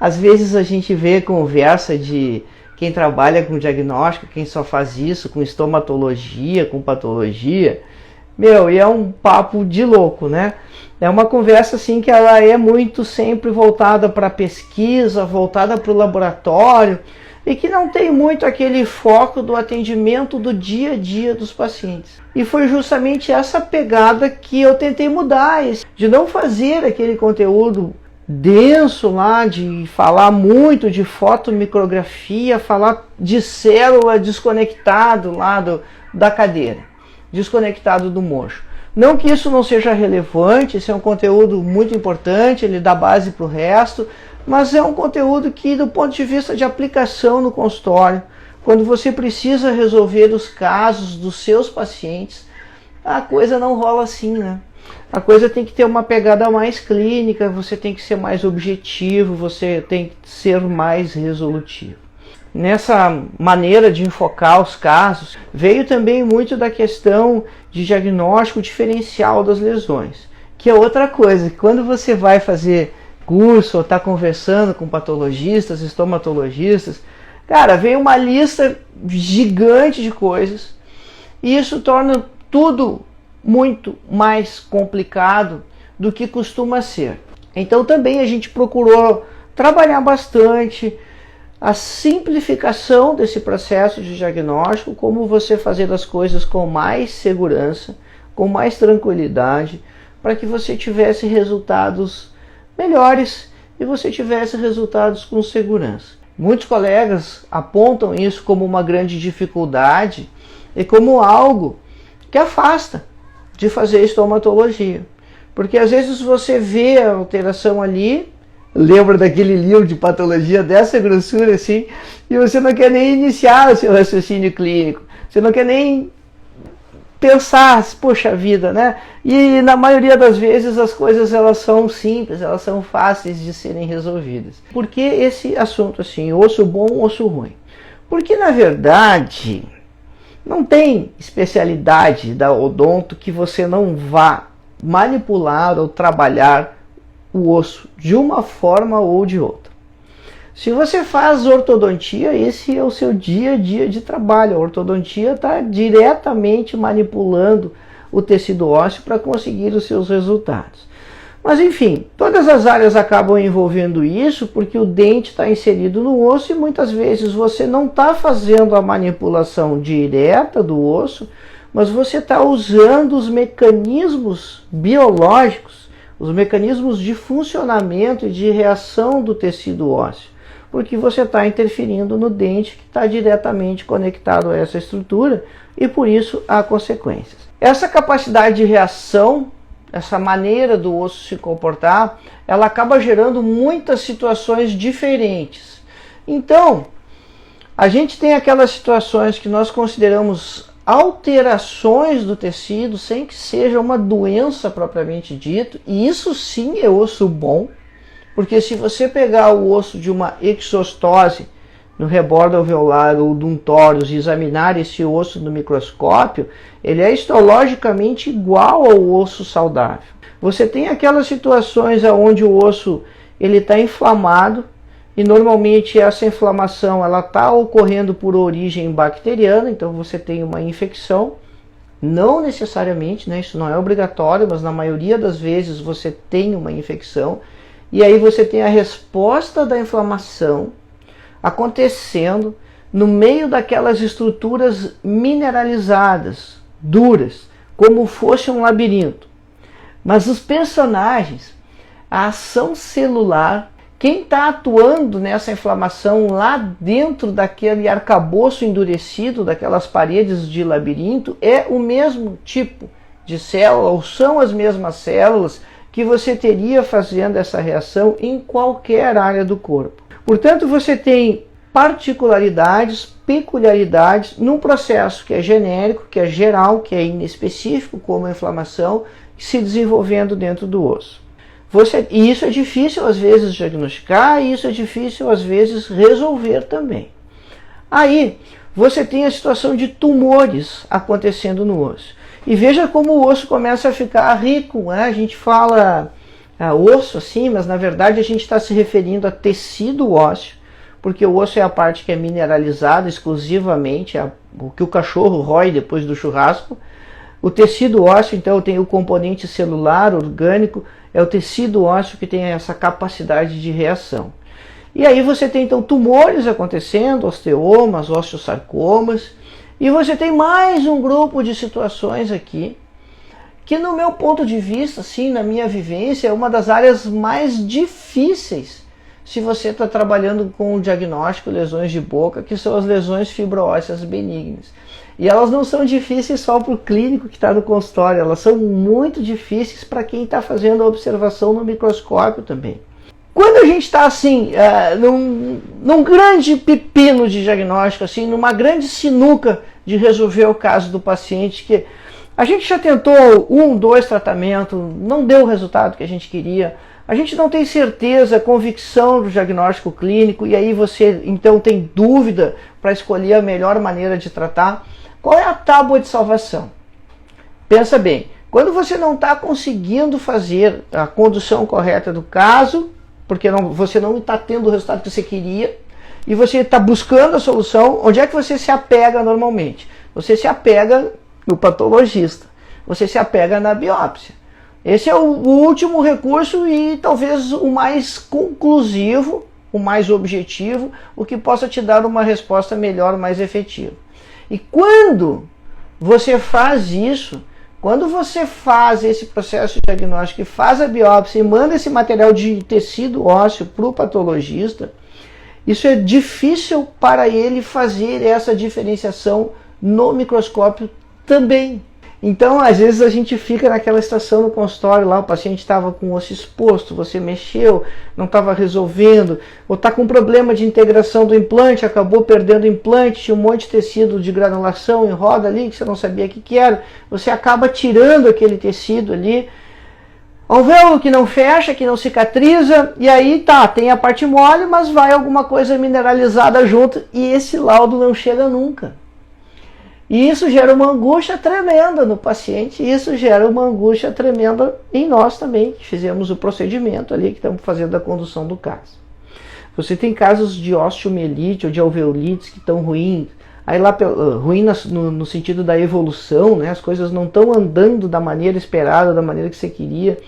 Às vezes a gente vê conversa de quem trabalha com diagnóstico, quem só faz isso, com estomatologia, com patologia. Meu, e é um papo de louco, né? É uma conversa assim que ela é muito sempre voltada para pesquisa, voltada para o laboratório, e que não tem muito aquele foco do atendimento do dia a dia dos pacientes. E foi justamente essa pegada que eu tentei mudar, de não fazer aquele conteúdo denso lá, de falar muito de fotomicrografia, falar de célula desconectado lá da cadeira, desconectado do mocho. Não que isso não seja relevante, esse é um conteúdo muito importante, ele dá base para o resto, mas é um conteúdo que, do ponto de vista de aplicação no consultório, quando você precisa resolver os casos dos seus pacientes, a coisa não rola assim, né? A coisa tem que ter uma pegada mais clínica, você tem que ser mais objetivo, você tem que ser mais resolutivo. Nessa maneira de enfocar os casos, veio também muito da questão de diagnóstico diferencial das lesões, que é outra coisa, que quando você vai fazer curso ou está conversando com patologistas, estomatologistas, cara, vem uma lista gigante de coisas e isso torna tudo muito mais complicado do que costuma ser. Então também a gente procurou trabalhar bastante a simplificação desse processo de diagnóstico, como você fazer as coisas com mais segurança, com mais tranquilidade, para que você tivesse resultados melhores e você tivesse resultados com segurança. Muitos colegas apontam isso como uma grande dificuldade e como algo que afasta de fazer estomatologia. Porque às vezes você vê a alteração ali, lembra daquele livro de patologia dessa grossura assim, e você não quer nem iniciar o seu raciocínio clínico, você não quer nem pensar, poxa vida, né? E na maioria das vezes as coisas elas são simples, elas são fáceis de serem resolvidas. Por que esse assunto assim, osso bom, osso ruim? Porque na verdade não tem especialidade da odonto que você não vá manipular ou trabalhar o osso de uma forma ou de outra. Se você faz ortodontia, esse é o seu dia a dia de trabalho. A ortodontia está diretamente manipulando o tecido ósseo para conseguir os seus resultados. Mas enfim, todas as áreas acabam envolvendo isso porque o dente está inserido no osso e muitas vezes você não está fazendo a manipulação direta do osso, mas você está usando os mecanismos biológicos, os mecanismos de funcionamento e de reação do tecido ósseo, porque você está interferindo no dente que está diretamente conectado a essa estrutura e por isso há consequências. Essa capacidade de reação, essa maneira do osso se comportar, ela acaba gerando muitas situações diferentes. Então, a gente tem aquelas situações que nós consideramos alterações do tecido sem que seja uma doença propriamente dito, e isso sim é osso bom, porque se você pegar o osso de uma exostose no rebordo alveolar ou de um tórax e examinar esse osso no microscópio, ele é histologicamente igual ao osso saudável. Você tem aquelas situações onde o osso está inflamado, e normalmente essa inflamação está ocorrendo por origem bacteriana, então você tem uma infecção, não necessariamente, né, isso não é obrigatório, mas na maioria das vezes você tem uma infecção, e aí você tem a resposta da inflamação acontecendo no meio daquelas estruturas mineralizadas, duras, como fosse um labirinto. Mas os personagens, a ação celular, quem está atuando nessa inflamação lá dentro daquele arcabouço endurecido, daquelas paredes de labirinto, é o mesmo tipo de célula, ou são as mesmas células que você teria fazendo essa reação em qualquer área do corpo. Portanto, você tem particularidades, peculiaridades num processo que é genérico, que é geral, que é inespecífico, como a inflamação, se desenvolvendo dentro do osso. E isso é difícil às vezes diagnosticar, e isso é difícil às vezes resolver também. Aí você tem a situação de tumores acontecendo no osso. E veja como o osso começa a ficar rico, né? A gente fala osso assim, mas na verdade a gente está se referindo a tecido ósseo, porque o osso é a parte que é mineralizada exclusivamente, o que o cachorro rói depois do churrasco. O tecido ósseo, então, tem o componente celular, orgânico, é o tecido ósseo que tem essa capacidade de reação. E aí você tem, então, tumores acontecendo, osteomas, osteosarcomas, e você tem mais um grupo de situações aqui, que no meu ponto de vista, assim, na minha vivência, é uma das áreas mais difíceis se você está trabalhando com o diagnóstico de lesões de boca, que são as lesões fibroósseas benignas. E elas não são difíceis só para o clínico que está no consultório, elas são muito difíceis para quem está fazendo a observação no microscópio também. Quando a gente está assim, num grande pepino de diagnóstico, assim, numa grande sinuca de resolver o caso do paciente, que a gente já tentou 1, 2 tratamentos, não deu o resultado que a gente queria, a gente não tem certeza, convicção do diagnóstico clínico, e aí você então tem dúvida para escolher a melhor maneira de tratar. Qual é a tábua de salvação? Pensa bem, quando você não está conseguindo fazer a condução correta do caso, porque você não está tendo o resultado que você queria, e você está buscando a solução, onde é que você se apega normalmente? Você se apega no patologista, você se apega na biópsia. Esse é o último recurso e talvez o mais conclusivo, o mais objetivo, o que possa te dar uma resposta melhor, mais efetiva. E quando você faz isso, quando você faz esse processo de diagnóstico e faz a biópsia e manda esse material de tecido ósseo para o patologista, isso é difícil para ele fazer essa diferenciação no microscópio também. Então, às vezes a gente fica naquela situação no consultório lá, o paciente estava com o osso exposto, você mexeu, não estava resolvendo, ou está com problema de integração do implante, acabou perdendo o implante, tinha um monte de tecido de granulação em roda ali, que você não sabia o que era, você acaba tirando aquele tecido ali, alvéolo que não fecha, que não cicatriza, e aí tá, tem a parte mole, mas vai alguma coisa mineralizada junto, e esse laudo não chega nunca. E isso gera uma angústia tremenda no paciente, e isso gera uma angústia tremenda em nós também, que fizemos o procedimento ali, que estamos fazendo a condução do caso. Você tem casos de osteomielite ou de alveolites que estão ruins, aí lá ruim no sentido da evolução, né? As coisas não estão andando da maneira esperada, da maneira que você queria.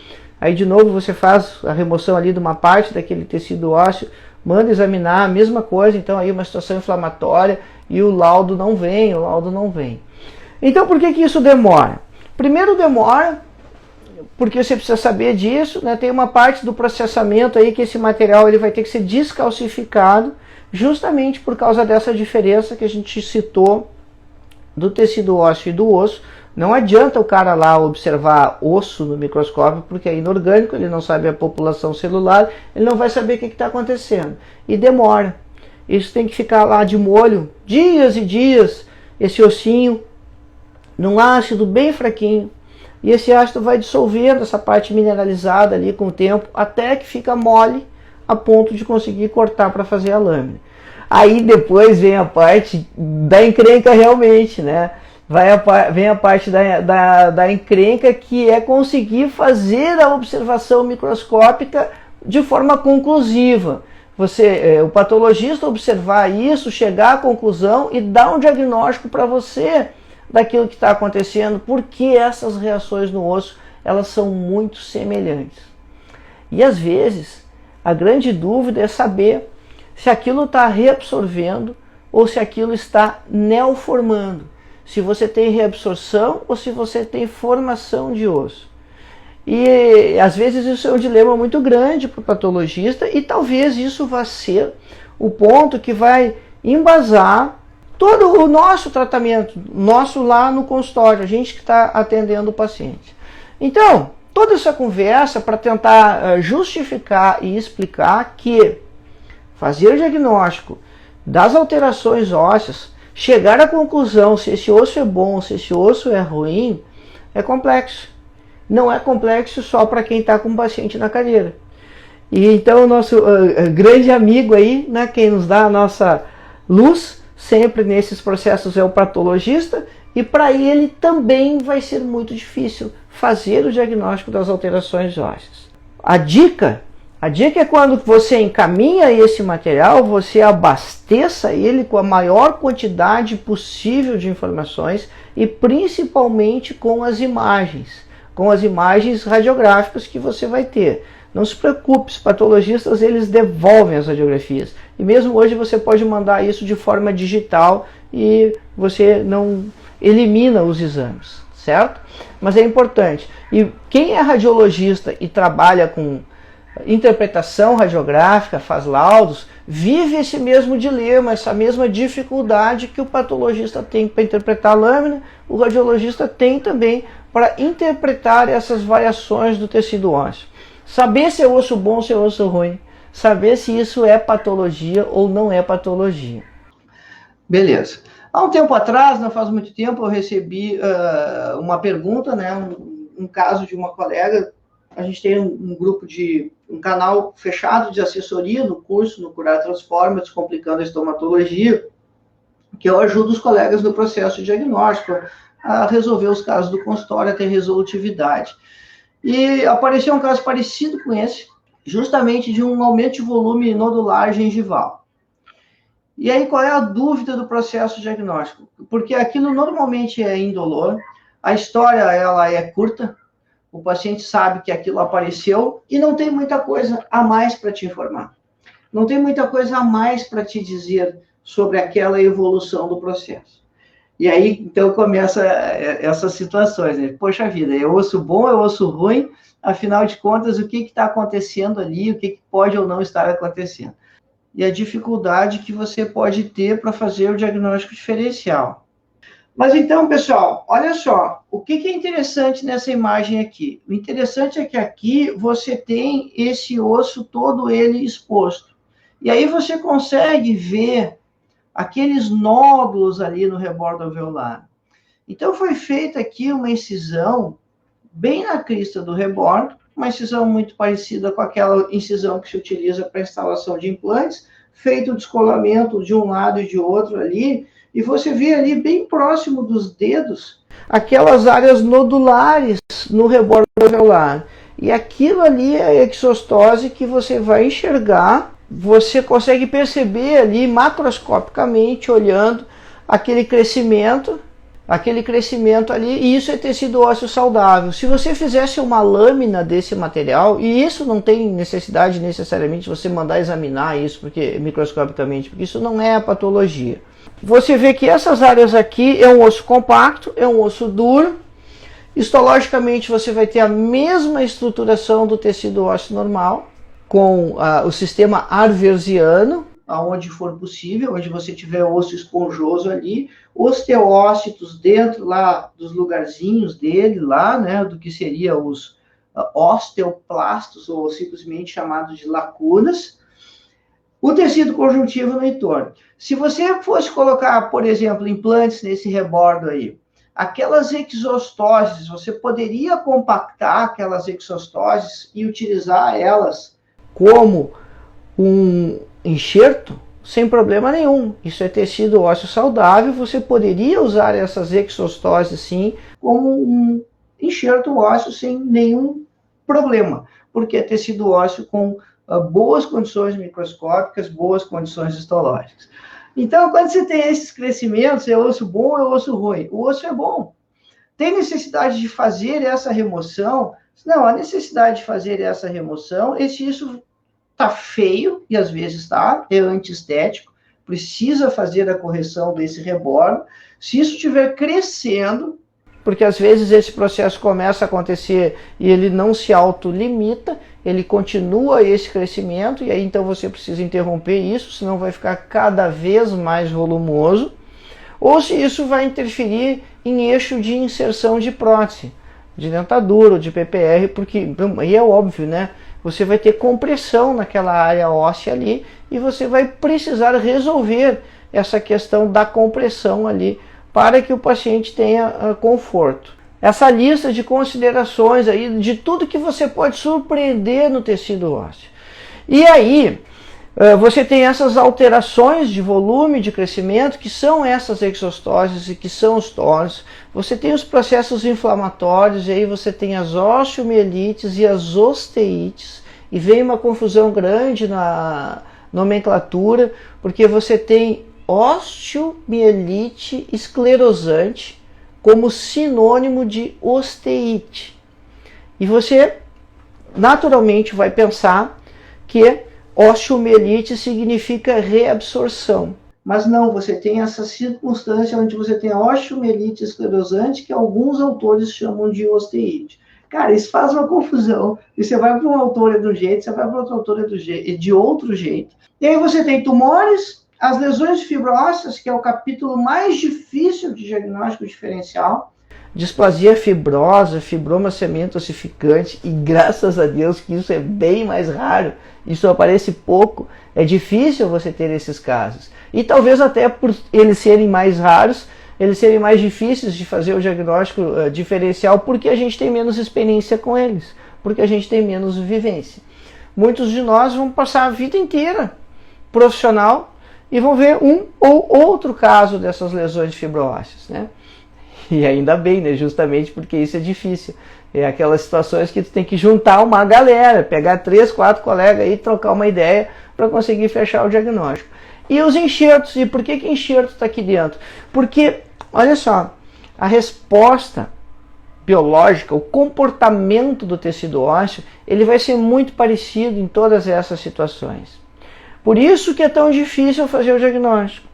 Aí de novo você faz a remoção ali de uma parte daquele tecido ósseo, manda examinar, a mesma coisa, então aí uma situação inflamatória, e o laudo não vem, Então por que isso demora? Primeiro demora porque você precisa saber disso, né? Tem uma parte do processamento aí que esse material ele vai ter que ser descalcificado, justamente por causa dessa diferença que a gente citou do tecido ósseo e do osso. Não adianta o cara lá observar osso no microscópio, porque é inorgânico, ele não sabe a população celular, ele não vai saber o que está acontecendo. E demora. Isso tem que ficar lá de molho, dias e dias, esse ossinho, num ácido bem fraquinho. E esse ácido vai dissolvendo essa parte mineralizada ali com o tempo, até que fica mole, a ponto de conseguir cortar para fazer a lâmina. Aí depois vem a parte da encrenca realmente, né? Vem a parte da encrenca, que é conseguir fazer a observação microscópica de forma conclusiva. O patologista observar isso, chegar à conclusão e dar um diagnóstico para você daquilo que está acontecendo, porque essas reações no osso, elas são muito semelhantes. E às vezes, a grande dúvida é saber se aquilo está reabsorvendo ou se aquilo está neoformando. Se você tem reabsorção ou se você tem formação de osso. E às vezes isso é um dilema muito grande para o patologista, e talvez isso vá ser o ponto que vai embasar todo o nosso tratamento, nosso lá no consultório, a gente que está atendendo o paciente. Então, toda essa conversa para tentar justificar e explicar que fazer o diagnóstico das alterações ósseas, chegar à conclusão se esse osso é bom, se esse osso é ruim, é complexo. Não é complexo só para quem está com o paciente na cadeira. E então o nosso grande amigo aí, né, quem nos dá a nossa luz sempre nesses processos é o patologista, e para ele também vai ser muito difícil fazer o diagnóstico das alterações ósseas. A dica é quando você encaminha esse material, você abasteça ele com a maior quantidade possível de informações e principalmente com as imagens radiográficas que você vai ter. Não se preocupe, os patologistas eles devolvem as radiografias. E mesmo hoje você pode mandar isso de forma digital e você não elimina os exames, certo? Mas é importante. E quem é radiologista e trabalha com interpretação radiográfica, faz laudos, vive esse mesmo dilema, essa mesma dificuldade que o patologista tem para interpretar a lâmina, o radiologista tem também para interpretar essas variações do tecido ósseo. Saber se é osso bom ou se é osso ruim, saber se isso é patologia ou não é patologia. Beleza. Há um tempo atrás, não faz muito tempo, eu recebi uma pergunta, né, um caso de uma colega. A gente tem um canal fechado de assessoria no curso, no Curar Transforma, Descomplicando a Estomatologia, que eu ajudo os colegas no processo de diagnóstico a resolver os casos do consultório, a ter resolutividade. E apareceu um caso parecido com esse, justamente de um aumento de volume nodular gengival. E aí, qual é a dúvida do processo diagnóstico? Porque aquilo normalmente é indolor, a história ela é curta, o paciente sabe que aquilo apareceu e não tem muita coisa a mais para te informar. Não tem muita coisa a mais para te dizer sobre aquela evolução do processo. E aí, então, começa essas situações, né? Poxa vida, é osso bom, é osso ruim? Afinal de contas, o que está acontecendo ali? O que pode ou não estar acontecendo? E a dificuldade que você pode ter para fazer o diagnóstico diferencial. Mas então, pessoal, olha só, o que é interessante nessa imagem aqui? O interessante é que aqui você tem esse osso todo ele exposto. E aí você consegue ver aqueles nódulos ali no rebordo alveolar. Então foi feita aqui uma incisão bem na crista do rebordo, uma incisão muito parecida com aquela incisão que se utiliza para instalação de implantes, feito o descolamento de um lado e de outro ali, e você vê ali bem próximo dos dedos aquelas áreas nodulares no rebordo alveolar. E aquilo ali é a exostose que você vai enxergar, você consegue perceber ali macroscopicamente, olhando aquele crescimento ali, e isso é tecido ósseo saudável. Se você fizesse uma lâmina desse material, e isso não tem necessidade necessariamente de você mandar examinar isso microscopicamente, porque isso não é a patologia. Você vê que essas áreas aqui é um osso compacto, é um osso duro. Histologicamente você vai ter a mesma estruturação do tecido ósseo normal, com o sistema arversiano, aonde for possível, onde você tiver osso esponjoso ali, osteócitos dentro lá dos lugarzinhos dele, lá, né, do que seria os osteoplastos, ou simplesmente chamados de lacunas, o tecido conjuntivo no entorno. Se você fosse colocar, por exemplo, implantes nesse rebordo aí, aquelas exostoses, você poderia compactar aquelas exostoses e utilizar elas como um enxerto sem problema nenhum. Isso é tecido ósseo saudável, você poderia usar essas exostoses sim como um enxerto ósseo sem nenhum problema, porque é tecido ósseo com boas condições microscópicas, boas condições histológicas. Então, quando você tem esses crescimentos, é osso bom ou é osso ruim? O osso é bom. Tem necessidade de fazer essa remoção? Não, a necessidade de fazer essa remoção, isso está feio, e às vezes está, é antiestético, precisa fazer a correção desse rebordo. Se isso estiver crescendo, porque às vezes esse processo começa a acontecer e ele não se autolimita, ele continua esse crescimento, e aí então você precisa interromper isso, senão vai ficar cada vez mais volumoso, ou se isso vai interferir em eixo de inserção de prótese, de dentadura ou de PPR, porque aí é óbvio, né? Você vai ter compressão naquela área óssea ali e você vai precisar resolver essa questão da compressão ali para que o paciente tenha conforto. Essa lista de considerações aí de tudo que você pode surpreender no tecido ósseo. E aí, Você tem essas alterações de volume, de crescimento, que são essas exostoses e que são os tónus. Você tem os processos inflamatórios, e aí você tem as osteomielites e as osteites, e vem uma confusão grande na nomenclatura, porque você tem osteomielite esclerosante como sinônimo de osteite. E você naturalmente vai pensar que osteomielite significa reabsorção. Mas não, você tem essa circunstância onde você tem a osteomielite esclerosante, que alguns autores chamam de osteite. Cara, isso faz uma confusão. E você vai para um autor de um jeito, você vai para outro autor de outro jeito. E aí você tem tumores, as lesões fibróseas, que é o capítulo mais difícil de diagnóstico diferencial. Displasia fibrosa, fibroma cemento ossificante, e graças a Deus que isso é bem mais raro, isso aparece pouco, é difícil você ter esses casos. E talvez até por eles serem mais raros, eles serem mais difíceis de fazer o diagnóstico diferencial, porque a gente tem menos experiência com eles, porque a gente tem menos vivência. Muitos de nós vão passar a vida inteira profissional e vão ver um ou outro caso dessas lesões fibróseas, né? E ainda bem, né? Justamente porque isso é difícil. É aquelas situações que tu tem que juntar uma galera, pegar 3, 4 colegas e trocar uma ideia para conseguir fechar o diagnóstico. E os enxertos, e por que enxerto está aqui dentro? Porque, olha só, a resposta biológica, o comportamento do tecido ósseo, ele vai ser muito parecido em todas essas situações. Por isso que é tão difícil fazer o diagnóstico.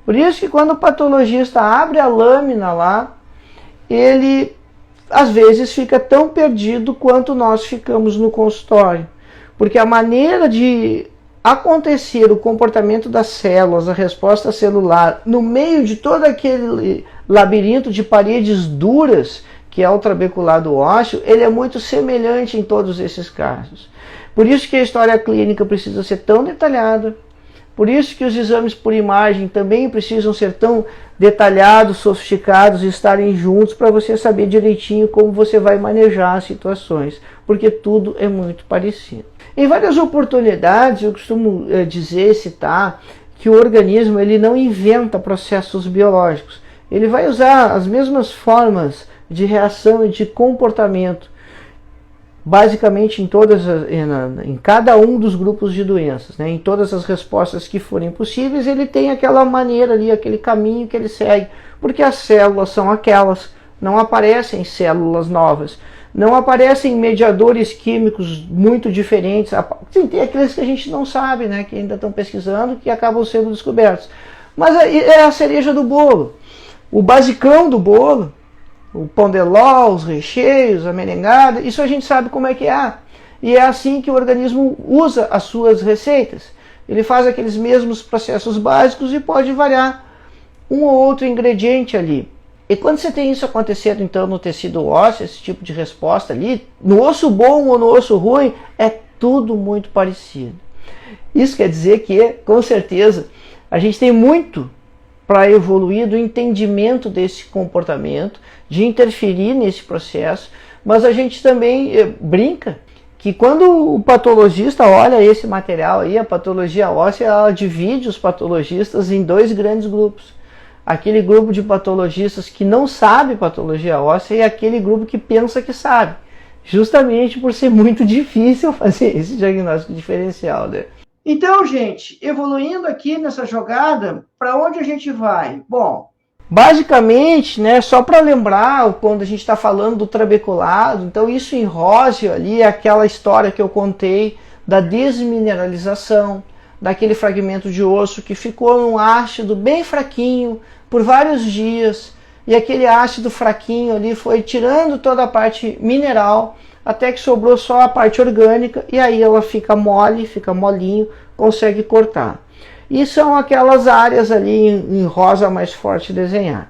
Por isso que quando o patologista abre a lâmina lá, ele às vezes fica tão perdido quanto nós ficamos no consultório. Porque a maneira de acontecer o comportamento das células, a resposta celular, no meio de todo aquele labirinto de paredes duras, que é o trabeculado ósseo, ele é muito semelhante em todos esses casos. Por isso que a história clínica precisa ser tão detalhada. Por isso que os exames por imagem também precisam ser tão detalhados, sofisticados e estarem juntos para você saber direitinho como você vai manejar as situações, porque tudo é muito parecido. Em várias oportunidades eu costumo citar que o organismo ele não inventa processos biológicos. Ele vai usar as mesmas formas de reação e de comportamento basicamente em cada um dos grupos de doenças, né? Em todas as respostas que forem possíveis, ele tem aquela maneira ali, aquele caminho que ele segue, porque as células são aquelas, não aparecem células novas, não aparecem mediadores químicos muito diferentes. Sim, tem aqueles que a gente não sabe, né? Que ainda estão pesquisando, que acabam sendo descobertos. Mas é a cereja do bolo, o basicão do bolo. O pão de ló, os recheios, a merengada, isso a gente sabe como é que é. E é assim que o organismo usa as suas receitas. Ele faz aqueles mesmos processos básicos e pode variar um ou outro ingrediente ali. E quando você tem isso acontecendo então no tecido ósseo, esse tipo de resposta ali, no osso bom ou no osso ruim, é tudo muito parecido. Isso quer dizer que, com certeza, a gente tem muito para evoluir do entendimento desse comportamento, de interferir nesse processo, mas a gente também brinca que quando o patologista olha esse material aí, a patologia óssea, ela divide os patologistas em 2 grandes grupos. Aquele grupo de patologistas que não sabe patologia óssea e aquele grupo que pensa que sabe, justamente por ser muito difícil fazer esse diagnóstico diferencial, né? Então, gente, evoluindo aqui nessa jogada, para onde a gente vai? Bom, basicamente, né, só para lembrar, quando a gente está falando do trabeculado, então isso em róseo ali é aquela história que eu contei da desmineralização, daquele fragmento de osso que ficou num ácido bem fraquinho por vários dias, e aquele ácido fraquinho ali foi tirando toda a parte mineral, até que sobrou só a parte orgânica, e aí ela fica mole, fica molinho, consegue cortar. E são aquelas áreas ali em rosa mais forte desenhado.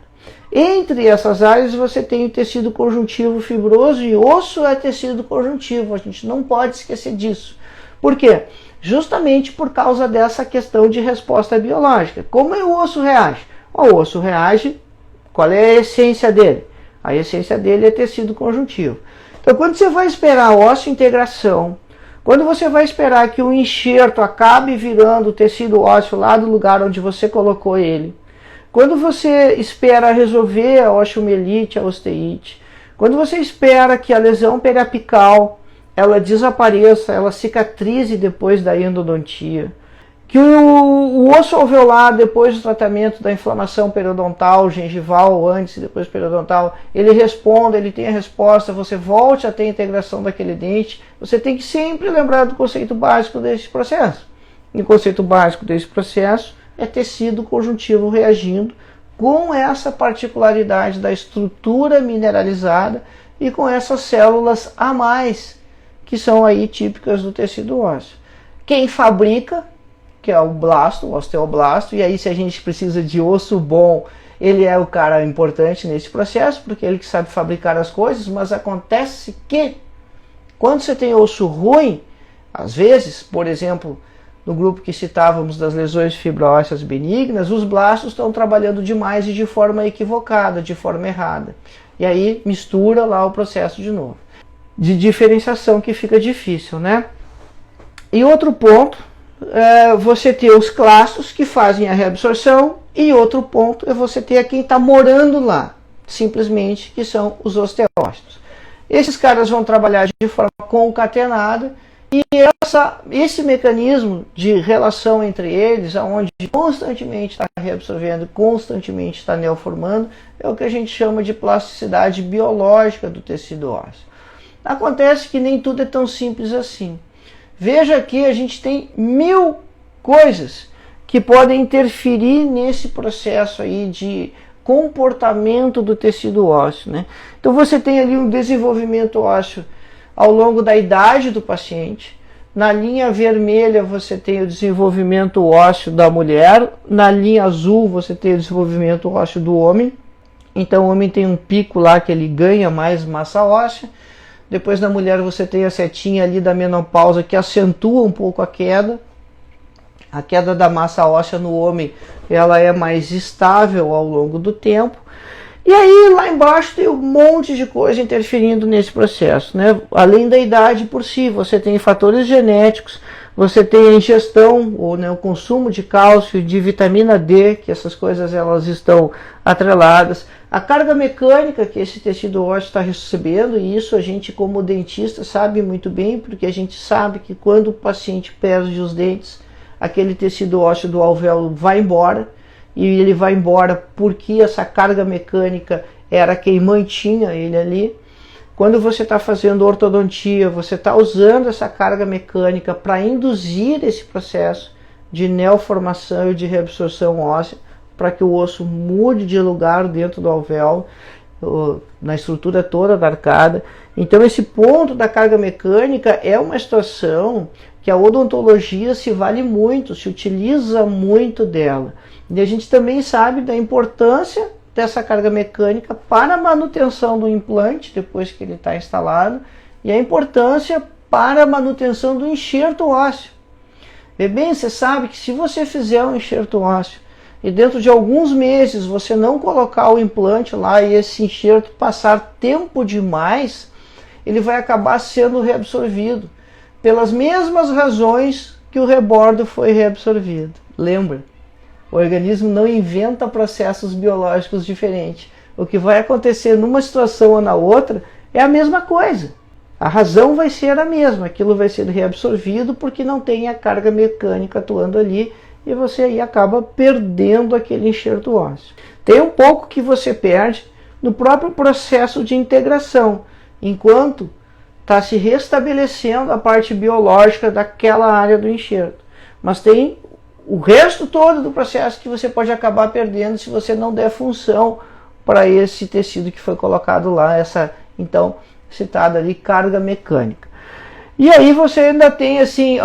Entre essas áreas você tem o tecido conjuntivo fibroso, e osso é tecido conjuntivo, a gente não pode esquecer disso. Por quê? Justamente por causa dessa questão de resposta biológica. Como o osso reage? O osso reage, qual é a essência dele? A essência dele é tecido conjuntivo. Então, quando você vai esperar osso-integração, Quando você vai esperar que o enxerto acabe virando o tecido ósseo lá do lugar onde você colocou ele, quando você espera resolver a osteomielite, a osteite, quando você espera que a lesão periapical ela desapareça, ela cicatrize depois da endodontia, que o osso alveolar, depois do tratamento da inflamação periodontal, gengival, antes e depois periodontal, ele responda, ele tem a resposta, você volte a ter a integração daquele dente, você tem que sempre lembrar do conceito básico desse processo. E o conceito básico desse processo é tecido conjuntivo reagindo com essa particularidade da estrutura mineralizada e com essas células a mais, que são aí típicas do tecido ósseo. Quem fabrica, que é o blasto, o osteoblasto, e aí se a gente precisa de osso bom, ele é o cara importante nesse processo, porque é ele que sabe fabricar as coisas, mas acontece que quando você tem osso ruim, às vezes, por exemplo, no grupo que citávamos das lesões fibróseas benignas, os blastos estão trabalhando demais e de forma equivocada, de forma errada. E aí mistura lá o processo de novo. De diferenciação que fica difícil, né? E outro ponto, você ter os clastos que fazem a reabsorção, e outro ponto é você ter quem está morando lá, simplesmente, que são os osteócitos. Esses caras vão trabalhar de forma concatenada, e esse mecanismo de relação entre eles, onde constantemente está reabsorvendo, constantemente está neoformando, é o que a gente chama de plasticidade biológica do tecido ósseo. Acontece que nem tudo é tão simples assim. Veja que a gente tem 1000 coisas que podem interferir nesse processo aí de comportamento do tecido ósseo, né? Então você tem ali um desenvolvimento ósseo ao longo da idade do paciente. Na linha vermelha você tem o desenvolvimento ósseo da mulher, na linha azul você tem o desenvolvimento ósseo do homem. Então o homem tem um pico lá que ele ganha mais massa óssea. Depois na mulher você tem a setinha ali da menopausa que acentua um pouco a queda. A queda da massa óssea no homem ela é mais estável ao longo do tempo. E aí lá embaixo tem um monte de coisa interferindo nesse processo, né? Além da idade por si, você tem fatores genéticos, você tem a ingestão ou o consumo de cálcio, de vitamina D, que essas coisas elas estão atreladas, a carga mecânica que esse tecido ósseo está recebendo, e isso a gente como dentista sabe muito bem, porque a gente sabe que quando o paciente perde os dentes, aquele tecido ósseo do alvéolo vai embora, e ele vai embora porque essa carga mecânica era quem mantinha ele ali. Quando você está fazendo ortodontia, você está usando essa carga mecânica para induzir esse processo de neoformação e de reabsorção óssea, para que o osso mude de lugar dentro do alvéolo, na estrutura toda da arcada. Então esse ponto da carga mecânica é uma situação que a odontologia se vale muito, se utiliza muito dela. E a gente também sabe da importância dessa carga mecânica para a manutenção do implante, depois que ele está instalado, e a importância para a manutenção do enxerto ósseo. Vê bem, você sabe que se você fizer um enxerto ósseo, e dentro de alguns meses você não colocar o implante lá e esse enxerto passar tempo demais, ele vai acabar sendo reabsorvido, pelas mesmas razões que o rebordo foi reabsorvido. Lembra? O organismo não inventa processos biológicos diferentes. O que vai acontecer numa situação ou na outra é a mesma coisa. A razão vai ser a mesma. Aquilo vai ser reabsorvido porque não tem a carga mecânica atuando ali e você aí acaba perdendo aquele enxerto ósseo. Tem um pouco que você perde no próprio processo de integração, enquanto está se restabelecendo a parte biológica daquela área do enxerto. Mas tem o resto todo do processo que você pode acabar perdendo se você não der função para esse tecido que foi colocado lá, essa então citada ali carga mecânica. E aí você ainda tem assim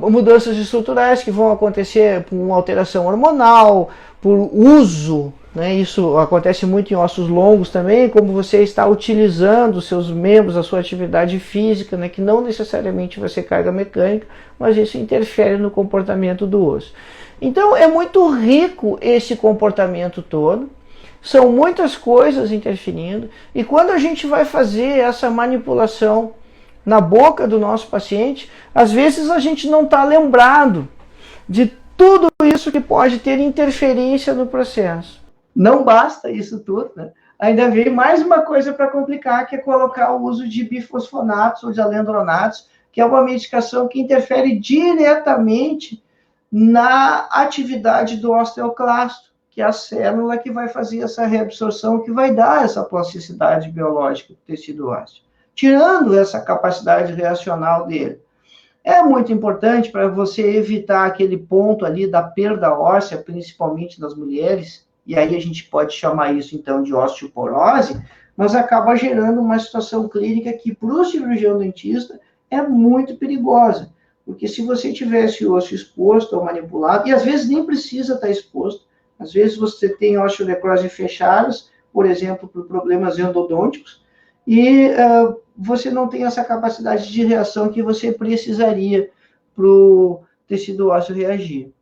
mudanças estruturais que vão acontecer por uma alteração hormonal, por uso, né? Isso acontece muito em ossos longos também, como você está utilizando os seus membros, a sua atividade física, né? Que não necessariamente vai ser carga mecânica, mas isso interfere no comportamento do osso. Então é muito rico esse comportamento todo, são muitas coisas interferindo, e quando a gente vai fazer essa manipulação na boca do nosso paciente, às vezes a gente não está lembrado de tudo isso que pode ter interferência no processo. Não basta isso tudo, né? Ainda veio mais uma coisa para complicar, que é colocar o uso de bifosfonatos ou de alendronatos, que é uma medicação que interfere diretamente na atividade do osteoclasto, que é a célula que vai fazer essa reabsorção, que vai dar essa plasticidade biológica do tecido ósseo, tirando essa capacidade reacional dele. É muito importante para você evitar aquele ponto ali da perda óssea, principalmente nas mulheres, e aí a gente pode chamar isso então de osteoporose, mas acaba gerando uma situação clínica que para o cirurgião dentista é muito perigosa, porque se você tivesse o osso exposto ou manipulado, e às vezes nem precisa estar exposto, às vezes você tem osteonecrose fechadas, por exemplo, por problemas endodônticos, e você não tem essa capacidade de reação que você precisaria para o tecido ósseo reagir.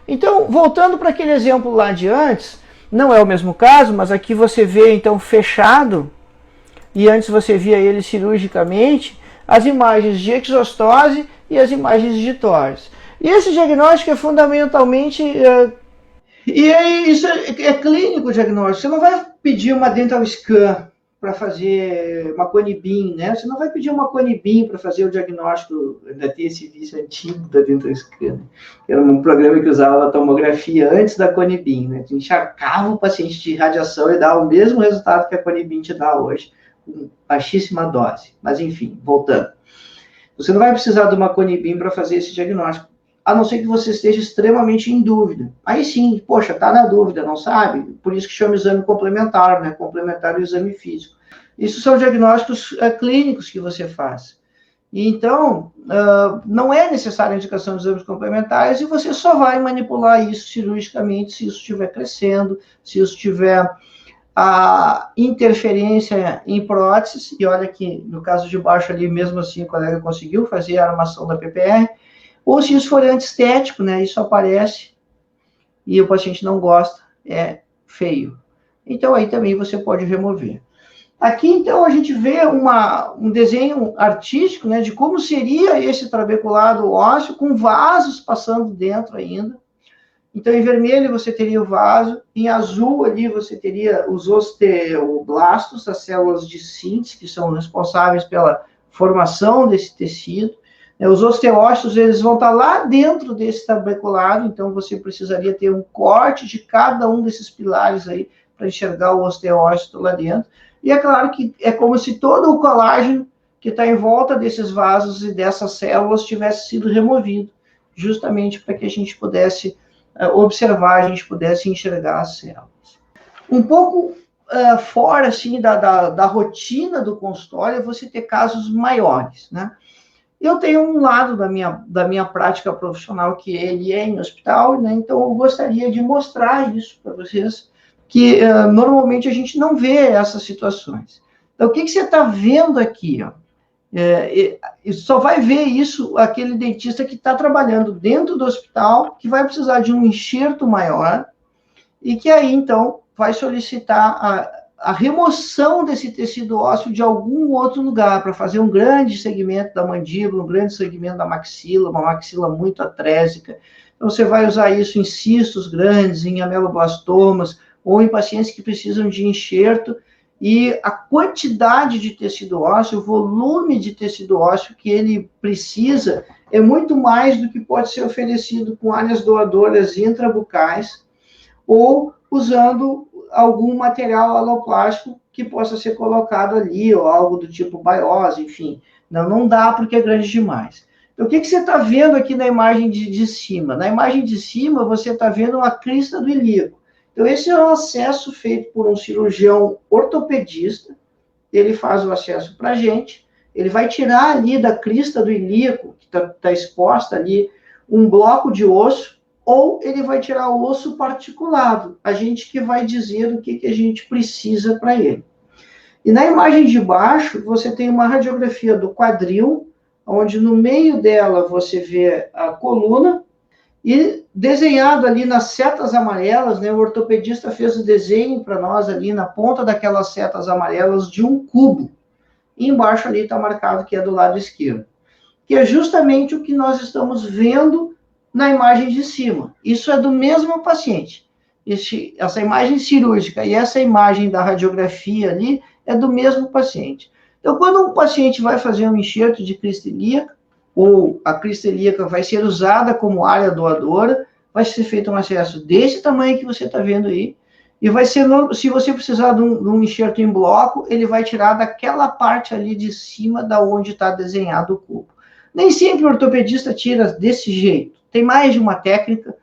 Então, voltando para aquele exemplo lá de antes, não é o mesmo caso, mas aqui você vê então fechado, e antes você via ele cirurgicamente, as imagens de exostose e as imagens de tórax. E esse diagnóstico é fundamentalmente... E aí, isso é clínico o diagnóstico. Você não vai pedir uma dental scan para fazer uma Conibin, né? Você não vai pedir uma Conibin para fazer o diagnóstico, ainda tem esse vício antigo da dental scan. Era um programa que usava a tomografia antes da Conibin, né? Que encharcava o paciente de radiação e dava o mesmo resultado que a Conibin te dá hoje, com baixíssima dose. Mas enfim, voltando. Você não vai precisar de uma Conibin para fazer esse diagnóstico, a não ser que você esteja extremamente em dúvida. Aí sim, poxa, está na dúvida, não sabe? Por isso que chama exame complementar, né? Complementar ao exame físico. Isso são diagnósticos clínicos que você faz. E então, não é necessária a indicação de exames complementares e você só vai manipular isso cirurgicamente se isso estiver crescendo, se isso tiver a interferência em próteses, e olha que no caso de baixo ali, mesmo assim, o colega conseguiu fazer a armação da PPR, ou se isso for antiestético, né, isso aparece e o paciente não gosta, é feio. Então, aí também você pode remover. Aqui, então, a gente vê um desenho artístico, né, de como seria esse trabeculado ósseo, com vasos passando dentro ainda. Então, em vermelho você teria o vaso, em azul ali você teria os osteoblastos, as células de síntese, que são responsáveis pela formação desse tecido. Os osteócitos, eles vão estar lá dentro desse trabeculado, então você precisaria ter um corte de cada um desses pilares aí para enxergar o osteócito lá dentro. E é claro que é como se todo o colágeno que está em volta desses vasos e dessas células tivesse sido removido, justamente para que a gente pudesse observar, a gente pudesse enxergar as células. Um pouco fora assim, da rotina do consultório, é você ter casos maiores, né? Eu tenho um lado da minha prática profissional que ele é em hospital, né? Então eu gostaria de mostrar isso para vocês, que normalmente a gente não vê essas situações. Então, o que você está vendo aqui? Ó? Só vai ver isso aquele dentista que está trabalhando dentro do hospital, que vai precisar de um enxerto maior, e que aí, então, vai solicitar a remoção desse tecido ósseo de algum outro lugar, para fazer um grande segmento da mandíbula, um grande segmento da maxila, uma maxila muito atrésica. Então, você vai usar isso em cistos grandes, em ameloblastomas, ou em pacientes que precisam de enxerto, e a quantidade de tecido ósseo, o volume de tecido ósseo que ele precisa, é muito mais do que pode ser oferecido com áreas doadoras intrabucais, ou usando algum material aloplástico que possa ser colocado ali, ou algo do tipo biose, enfim. Não dá porque é grande demais. Então, o que você está vendo aqui na imagem de cima? Na imagem de cima, você está vendo uma crista do ilíaco. Então, esse é um acesso feito por um cirurgião ortopedista, ele faz o acesso para a gente, ele vai tirar ali da crista do ilíaco, que está exposta ali, um bloco de osso, ou ele vai tirar o osso particulado, a gente que vai dizer o que a gente precisa para ele. E na imagem de baixo, você tem uma radiografia do quadril, onde no meio dela você vê a coluna, e desenhado ali nas setas amarelas, né, o ortopedista fez o desenho para nós ali na ponta daquelas setas amarelas de um cubo. e embaixo ali está marcado que é do lado esquerdo, que é justamente o que nós estamos vendo na imagem de cima. Isso é do mesmo paciente. Essa imagem cirúrgica e essa imagem da radiografia ali é do mesmo paciente. Então, quando um paciente vai fazer um enxerto de crista ilíaca, ou a crista ilíaca vai ser usada como área doadora, vai ser feito um acesso desse tamanho que você está vendo aí, e vai ser, se você precisar de um enxerto em bloco, ele vai tirar daquela parte ali de cima da onde está desenhado o cubo. Nem sempre o ortopedista tira desse jeito. Tem mais de uma técnica,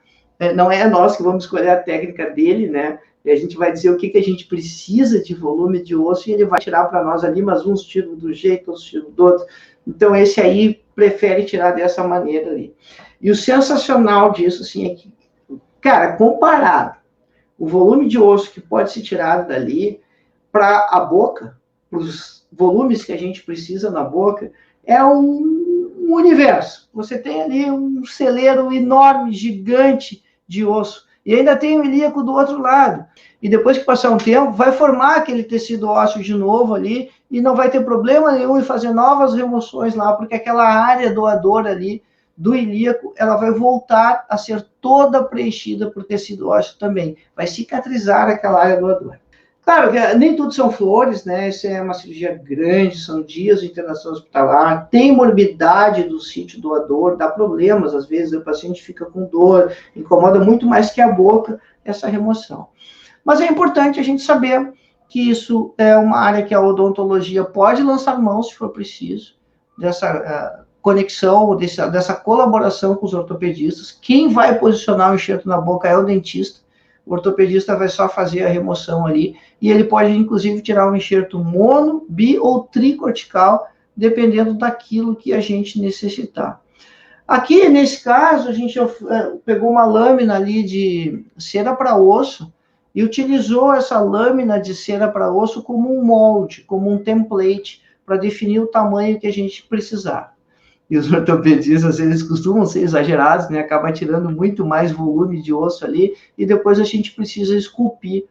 não é nós que vamos escolher a técnica dele, né? E a gente vai dizer o que a gente precisa de volume de osso e ele vai tirar para nós ali, mas uns tiram do jeito, outros tiram do outro. Então, esse aí prefere tirar dessa maneira ali. E o sensacional disso, assim, é que, cara, comparado o volume de osso que pode ser tirado dali para a boca, para os volumes que a gente precisa na boca, é um universo. Você tem ali um celeiro enorme, gigante de osso. E ainda tem o ilíaco do outro lado. E depois que passar um tempo, vai formar aquele tecido ósseo de novo ali e não vai ter problema nenhum em fazer novas remoções lá, porque aquela área doadora ali do ilíaco, ela vai voltar a ser toda preenchida por tecido ósseo também. Vai cicatrizar aquela área doadora. Claro que nem tudo são flores, né? Isso é uma cirurgia grande, são dias de internação hospitalar, tem morbidade do sítio doador, dá problemas, às vezes o paciente fica com dor, incomoda muito mais que a boca essa remoção. Mas é importante a gente saber que isso é uma área que a odontologia pode lançar mão, se for preciso, dessa conexão, dessa colaboração com os ortopedistas. Quem vai posicionar o enxerto na boca é o dentista. O ortopedista vai só fazer a remoção ali, e ele pode, inclusive, tirar um enxerto mono, bi ou tricortical, dependendo daquilo que a gente necessitar. Aqui, nesse caso, a gente pegou uma lâmina ali de cera para osso, e utilizou essa lâmina de cera para osso como um molde, como um template, para definir o tamanho que a gente precisar. E os ortopedistas, eles costumam ser exagerados, né? Acaba tirando muito mais volume de osso ali, e depois a gente precisa esculpir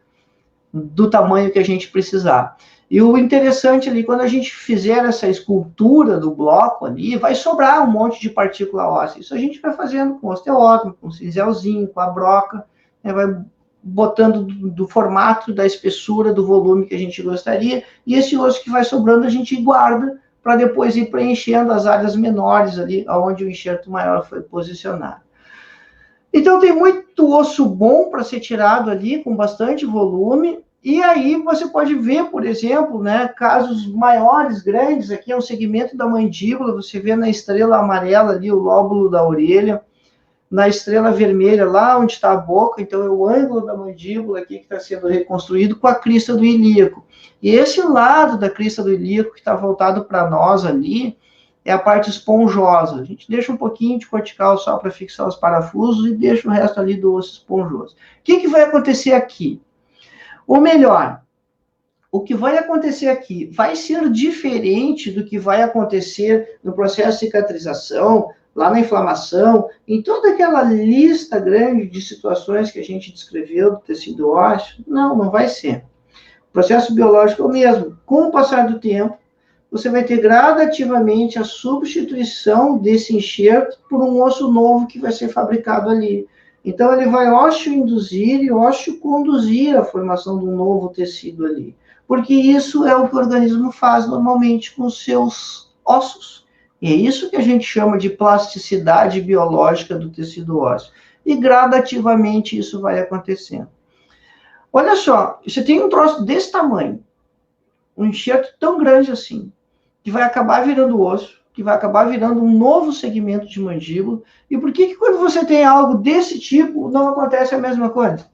do tamanho que a gente precisar. E o interessante ali, quando a gente fizer essa escultura do bloco ali, vai sobrar um monte de partícula óssea. Isso a gente vai fazendo com osteótomo, com cinzelzinho, com a broca, né? Vai botando do formato, da espessura, do volume que a gente gostaria, e esse osso que vai sobrando a gente guarda para depois ir preenchendo as áreas menores ali, onde o enxerto maior foi posicionado. Então, tem muito osso bom para ser tirado ali, com bastante volume, e aí você pode ver, por exemplo, né, casos maiores, grandes, aqui é um segmento da mandíbula, você vê na estrela amarela ali o lóbulo da orelha, na estrela vermelha, lá onde está a boca, então é o ângulo da mandíbula aqui que está sendo reconstruído com a crista do ilíaco. E esse lado da crista do ilíaco que está voltado para nós ali, é a parte esponjosa. A gente deixa um pouquinho de cortical só para fixar os parafusos e deixa o resto ali do osso esponjoso. O que vai acontecer aqui? Ou melhor, o que vai acontecer aqui vai ser diferente do que vai acontecer no processo de cicatrização, lá na inflamação, em toda aquela lista grande de situações que a gente descreveu do tecido ósseo. Não vai ser. O processo biológico é o mesmo. Com o passar do tempo, você vai ter gradativamente a substituição desse enxerto por um osso novo que vai ser fabricado ali. Então, ele vai ósseo-induzir e ósseo-conduzir a formação de um novo tecido ali. Porque isso é o que o organismo faz normalmente com os seus ossos. E é isso que a gente chama de plasticidade biológica do tecido ósseo. E gradativamente isso vai acontecendo. Olha só, você tem um troço desse tamanho, um enxerto tão grande assim, que vai acabar virando osso, que vai acabar virando um novo segmento de mandíbula. E por que quando você tem algo desse tipo, não acontece a mesma coisa?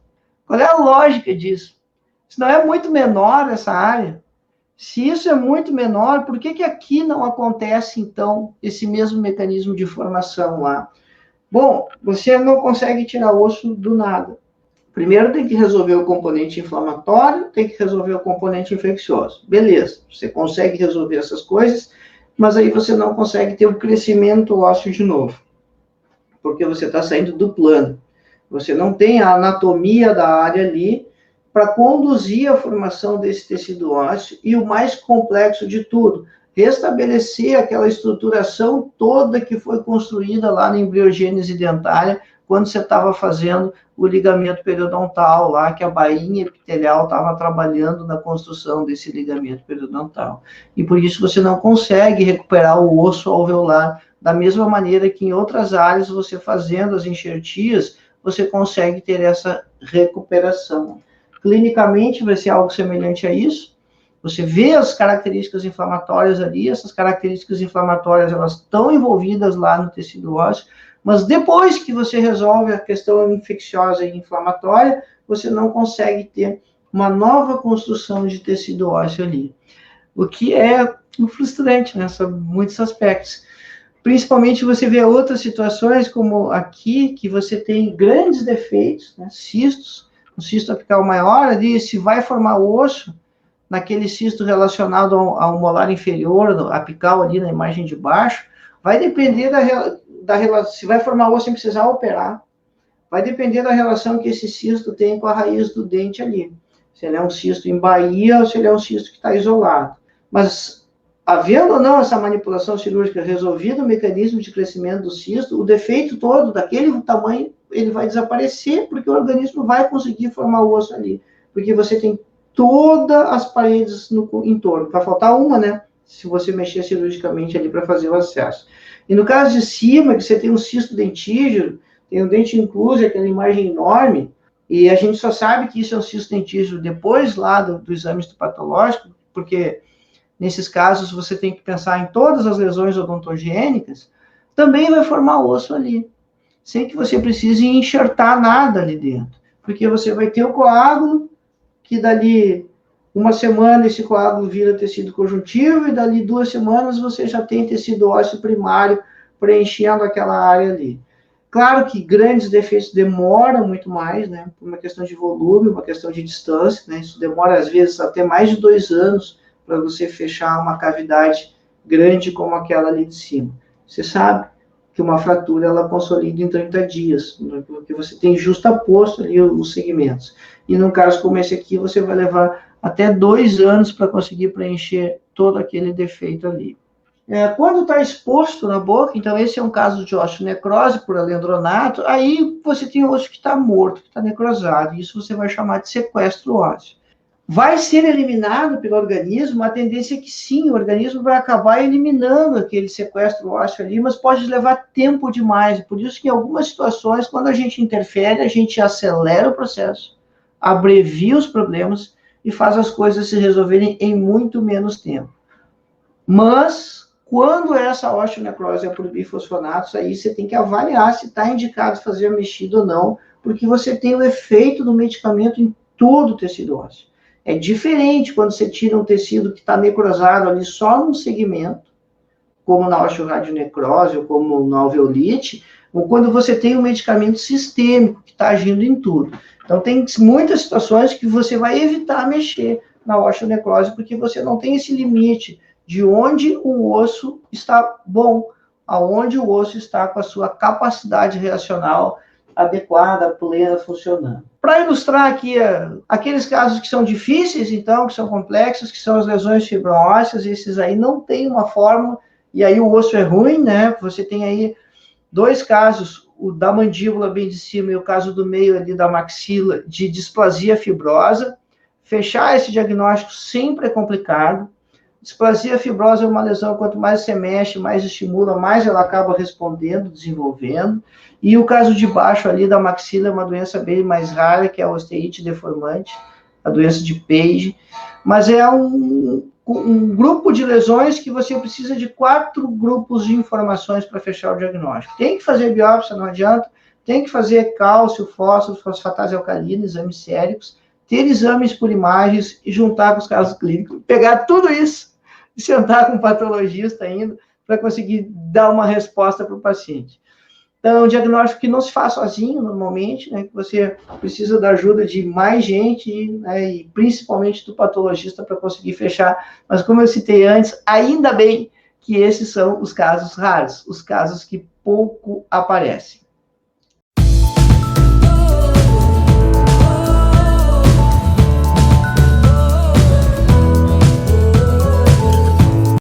Qual é a lógica disso? Se não é muito menor essa área, se isso é muito menor, por que aqui não acontece, então, esse mesmo mecanismo de formação lá? Bom, você não consegue tirar osso do nada. Primeiro tem que resolver o componente inflamatório, tem que resolver o componente infeccioso. Beleza, você consegue resolver essas coisas, mas aí você não consegue ter o crescimento ósseo de novo, porque você está saindo do plano. Você não tem a anatomia da área ali para conduzir a formação desse tecido ósseo, e o mais complexo de tudo, restabelecer aquela estruturação toda que foi construída lá na embriogênese dentária, quando você estava fazendo o ligamento periodontal lá, que a bainha epitelial estava trabalhando na construção desse ligamento periodontal. E por isso você não consegue recuperar o osso alveolar da mesma maneira que em outras áreas, você fazendo as enxertias, você consegue ter essa recuperação. Clinicamente vai ser algo semelhante a isso. Você vê as características inflamatórias ali, essas características inflamatórias, elas estão envolvidas lá no tecido ósseo, mas depois que você resolve a questão infecciosa e inflamatória, você não consegue ter uma nova construção de tecido ósseo ali. O que é frustrante, né, sobre muitos aspectos. Principalmente você vê outras situações, como aqui, que você tem grandes defeitos, né, cistos, um cisto apical maior ali, se vai formar osso, naquele cisto relacionado ao molar inferior, apical ali na imagem de baixo, vai depender da relação, se vai formar osso sem precisar operar, vai depender da relação que esse cisto tem com a raiz do dente ali. Se ele é um cisto em baía ou se ele é um cisto que está isolado. Mas, havendo ou não essa manipulação cirúrgica resolvido o mecanismo de crescimento do cisto, o defeito todo daquele tamanho, ele vai desaparecer, porque o organismo vai conseguir formar o osso ali. Porque você tem todas as paredes no entorno. Vai faltar uma, né? Se você mexer cirurgicamente ali para fazer o acesso. E no caso de cima, que você tem um cisto dentígeno, tem um dente incluso, aquela imagem enorme, e a gente só sabe que isso é um cisto dentígeno depois lá do exame histopatológico, porque nesses casos você tem que pensar em todas as lesões odontogênicas, também vai formar osso ali, sem que você precise enxertar nada ali dentro, porque você vai ter o coágulo, que dali uma semana esse coágulo vira tecido conjuntivo, e dali 2 semanas você já tem tecido ósseo primário preenchendo aquela área ali. Claro que grandes defeitos demoram muito mais, né? Por uma questão de volume, uma questão de distância, né? Isso demora, às vezes, até mais de 2 anos para você fechar uma cavidade grande como aquela ali de cima. Você sabe que uma fratura, ela consolida em 30 dias, porque você tem justaposto ali os segmentos. E num caso como esse aqui, você vai levar até 2 anos para conseguir preencher todo aquele defeito ali. Quando está exposto na boca, então esse é um caso de osteonecrose por alendronato, aí você tem o osso que está morto, que está necrosado, isso você vai chamar de sequestro ósseo. Vai ser eliminado pelo organismo, a tendência é que sim, o organismo vai acabar eliminando aquele sequestro ósseo ali, mas pode levar tempo demais, por isso que em algumas situações, quando a gente interfere, a gente acelera o processo, abrevia os problemas e faz as coisas se resolverem em muito menos tempo. Mas, quando essa osteonecrose é por bifosfonatos, aí você tem que avaliar se está indicado fazer a mexida ou não, porque você tem o efeito do medicamento em todo o tecido ósseo. É diferente quando você tira um tecido que está necrosado ali só num segmento, como na osteoradionecrose ou como na alveolite, ou quando você tem um medicamento sistêmico que está agindo em tudo. Então, tem muitas situações que você vai evitar mexer na osteonecrose, porque você não tem esse limite de onde o osso está bom, aonde o osso está com a sua capacidade reacional adequada, plena, funcionando. Para ilustrar aqui aqueles casos que são difíceis, então, que são complexos, que são as lesões fibroósseas, esses aí não tem uma fórmula, e aí o osso é ruim, né? Você tem aí 2 casos, o da mandíbula bem de cima e o caso do meio ali da maxila, de displasia fibrosa. Fechar esse diagnóstico sempre é complicado. Displasia fibrosa é uma lesão, quanto mais você mexe, mais estimula, mais ela acaba respondendo, desenvolvendo. E o caso de baixo ali da maxila é uma doença bem mais rara, que é a osteite deformante, a doença de Page. Mas é um grupo de lesões que você precisa de 4 grupos de informações para fechar o diagnóstico. Tem que fazer biópsia, não adianta. Tem que fazer cálcio, fósforo, fosfatase alcalina, exames séricos, ter exames por imagens e juntar com os casos clínicos, pegar tudo isso e sentar com o patologista ainda para conseguir dar uma resposta para o paciente. Então, é um diagnóstico que não se faz sozinho, normalmente, né, que você precisa da ajuda de mais gente, né, e principalmente do patologista para conseguir fechar. Mas, como eu citei antes, ainda bem que esses são os casos raros, os casos que pouco aparecem.